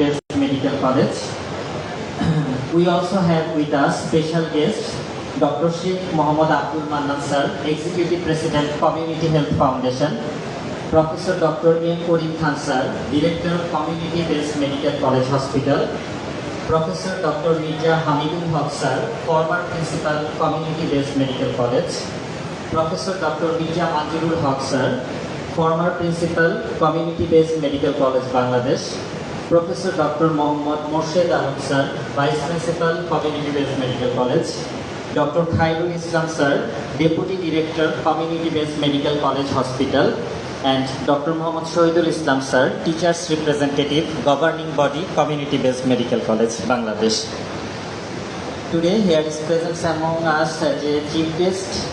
Medical College. We also have with us special guest Dr. Sheikh Mohammad Abdul Mannan Sir, Executive President, Community Health Foundation. Professor Dr. M. Karim Khan Sir, Director, Community-Based Medical College Hospital. Professor Dr. Mirza Hamidul Haq Sir, former Principal, Community-Based Medical College. Professor Dr. Mirza Manjurul Haq Sir, former Principal, Community-Based Medical College, Bangladesh. Professor Dr. Mohammad Morshed Alam Sir, Vice Principal, Community-Based Medical College. Dr. Khairul Islam Sir, Deputy Director, Community-Based Medical College Hospital. And Dr. Mohammad Shohidul Islam Sir, Teachers Representative, Governing Body, Community-Based Medical College, Bangladesh. Today here is present among us as a Chief Guest,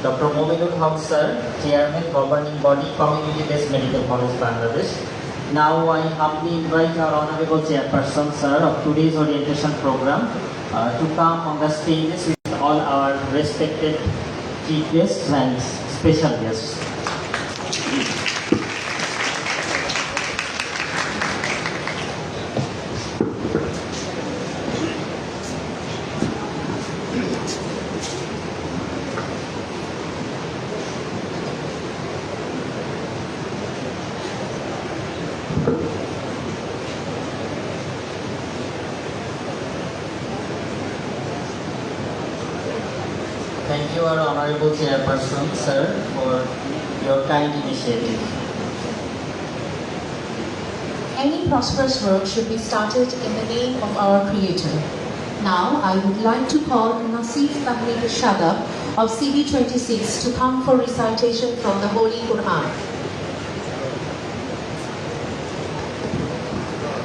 Dr. Mominul Haq Sir, Chairman, Governing Body, Community-Based Medical College, Bangladesh. Now I humbly invite our Honorable Chairperson Sir of today's orientation program to come on the stages with all our respected Chief Guests and special guests. Thank you, our Honorable Chairperson, Sir, for your kind initiative. Any prosperous work should be started in the name of our Creator. Now, I would like to call Nasif Tahmid Shadab of CB26 to come for recitation from the Holy Quran.